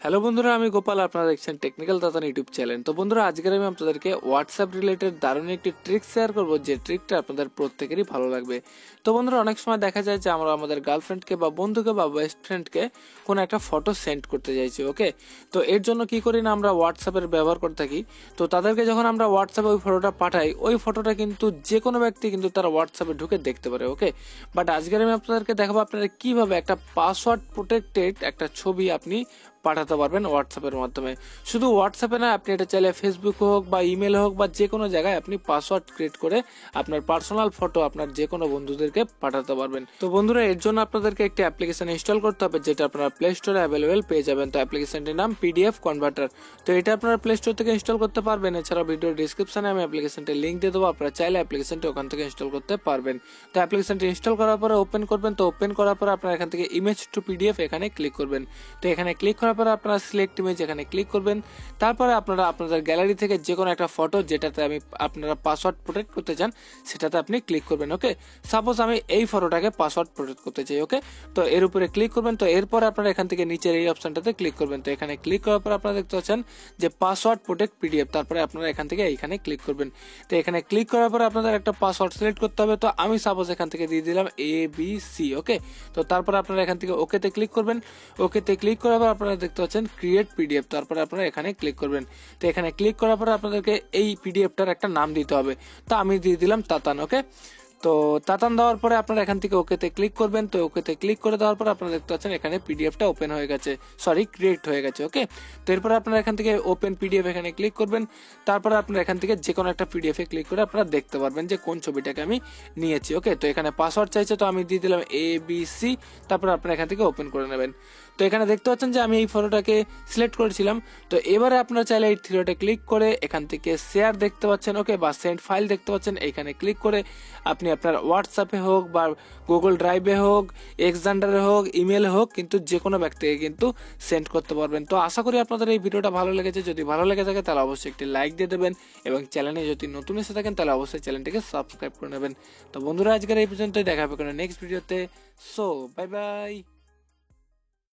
Hello বন্ধুরা, আমি গোপাল। আপনারা দেখছেন টেকনিক্যাল দাতান ইউটিউব চ্যানেল। তো বন্ধুরা, আজকের আমি আপনাদেরকে হোয়াটসঅ্যাপ রিলেটেড দারুণ একটি ট্রিক শেয়ার করবো, যে ট্রিকটা আপনাদের প্রত্যেকেরই ভালো লাগবে। তো বন্ধুরা, অনেক সময় দেখা যায় যে আমরা আমাদের গার্লফ্রেন্ডকে বা বন্ধুকে বা বেস্ট ফ্রেন্ডকে কোনো একটা ফটো সেন্ড করতে চাইছি। ওকে, তো এর জন্য কি করি না, আমরা হোয়াটসঅ্যাপের ব্যবহার করে থাকি। তো তাদেরকে যখন আমরা হোয়াটসঅ্যাপে ওই ফটোটা পাঠাই, ওই ফটোটা কিন্তু যে কোনো ব্যক্তি কিন্তু তার হোয়াটসঅ্যাপে ঢুকে দেখতে পারে। ওকে, বাট আজকের আমি আপনাদেরকে দেখাবো আপনারা কিভাবে একটা পাসওয়ার্ড প্রোটেক্টেড একটা ছবি আপনি পাঠাতে পারবেন হোয়াটসঅ্যাপের মাধ্যমে। শুধু হোয়াটসঅ্যাপে না, আপনি এটা চাইলে ফেসবুক হোক বা ইমেল হোক বা যে কোনো জায়গায় আপনি পাসওয়ার্ড ক্রিয়েট করে আপনার পার্সোনাল ফটো আপনার যে কোনো বন্ধুদেরকে পাঠাতে পারবেন। তো বন্ধুরা, এর জন্য আপনাদেরকে একটি অ্যাপ্লিকেশন ইনস্টল করতে হবে, যেটা আপনারা প্লে স্টোরে অ্যাভেলেবেল পেয়ে যাবেন। তো অ্যাপ্লিকেশনটির নাম পিডিএফ কনভার্টার। তো এটা আপনারা প্লে স্টোর থেকে ইনস্টল করতে পারবেন। এছাড়া ভিডিও ডিসক্রিপশনে আমি অ্যাপ্লিকেশনটির লিঙ্ক দিয়ে দেবো, আপনারা চাইলে অ্যাপ্লিকেশনটি ওখান থেকে ইনস্টল করতে পারবেন। তো অ্যাপ্লিকেশনটি ইনস্টল করার পরে ওপেন করবেন। তো ওপেন করার পরে আপনারা এখান থেকে ইমেজ টু পিডিএফ এখানে ক্লিক করবেন। তো এখানে ক্লিক করার পরে আপনারা সিলেক্ট ইমেজ এখানে ক্লিক করবেন। তারপরে আপনারা আপনাদের গ্যালারি থেকে যে কোনো একটা ফটো যেটাতে আমি আপনারা পাসওয়ার্ড প্রোটেক্ট করতে চান সেটাতে আপনি ক্লিক করবেন। ওকে, সাপোজ আমি এই ফটোটাকে পাসওয়ার্ড প্রোটেক্ট করতে চাই। ওকে, তো এর উপরে ক্লিক করবেন। তো এরপরে আপনারা এখান থেকে নিচের এই অপশনটাতে ক্লিক করবেন। তো এখানে ক্লিক করার পর আপনারা দেখতে পাচ্ছেন যে পাসওয়ার্ড প্রোটেক্ট পিডিএফ। তারপরে আপনারা এখান থেকে এইখানে ক্লিক করবেন। তো এখানে ক্লিক করার পর আপনাদের একটা পাসওয়ার্ড সিলেক্ট করতে হবে। তো আমি সাপোজ এখান থেকে দিয়ে দিলাম ABC। ওকে, তো তারপর আপনারা এখান থেকে ওকেতে ক্লিক করবেন। ওকেতে ক্লিক করার পর আপনারা দেখতে পাচ্ছেন ক্রিয়েট পিডিএফ। তারপরে আপনারা এখানে ক্লিক করবেন। তো এখানে ক্লিক করার পরে আপনাদেরকে এই পিডিএফটার একটা নাম দিতে হবে। তো আমি দিয়ে দিলাম তাতান। ওকে, তো তাতান দেওয়ার পরে আপনারা এখান থেকে ওকেতে ক্লিক করবেন। তো ওকেতে ক্লিক করে দেওয়ার পর আপনারা দেখতে পাচ্ছেন এখানে পিডিএফটা ওপেন হয়ে গেছে, সরি ক্রিয়েট হয়ে গেছে। ওকে, তো এরপরে আপনারা এখান থেকে ওপেন পিডিএফ এখানে ক্লিক করবেন। তারপরে আপনারা এখান থেকে যে কোনো একটা পিডিএফ এ ক্লিক করে আপনারা দেখতে পারবেন যে কোন ছবিটাকে আমি নিয়েছি। ওকে, তো এখানে পাসওয়ার্ড চাইছে, তো আমি দিয়ে দিলাম ABC। তারপরে আপনারা এখান থেকে ওপেন করে নেবেন। তো এখানে দেখতে পাচ্ছেন যে আমি এই ফটোটাকে সিলেক্ট করেছিলাম। তো এবারে আপনারা চাইলে এই থ্রিডটে ক্লিক করে এখান থেকে শেয়ার দেখতে পাচ্ছেন, ওকে, বা সেন্ড ফাইল দেখতে পাচ্ছেন। এখানে ক্লিক করে আপনি আপনার হোয়াটসঅ্যাপে হোক বা গুগল ড্রাইভে হোক, এক্সজান্ডারে হোক, ইমেলে হোক, কিন্তু যে কোনো ব্যক্তিকে কিন্তু সেন্ড করতে পারবেন। তো আশা করি আপনাদের এই ভিডিওটা ভালো লেগেছে। যদি ভালো লেগে থাকে তাহলে অবশ্যই একটি লাইক দিয়ে দেবেন, এবং চ্যানেলে যদি নতুন এসে থাকেন তাহলে অবশ্যই চ্যানেলটিকে সাবস্ক্রাইব করে নেবেন। তো বন্ধুরা, আজকের এই পর্যন্তই, দেখা হবে কোনো নেক্সট ভিডিওতে। So bye bye.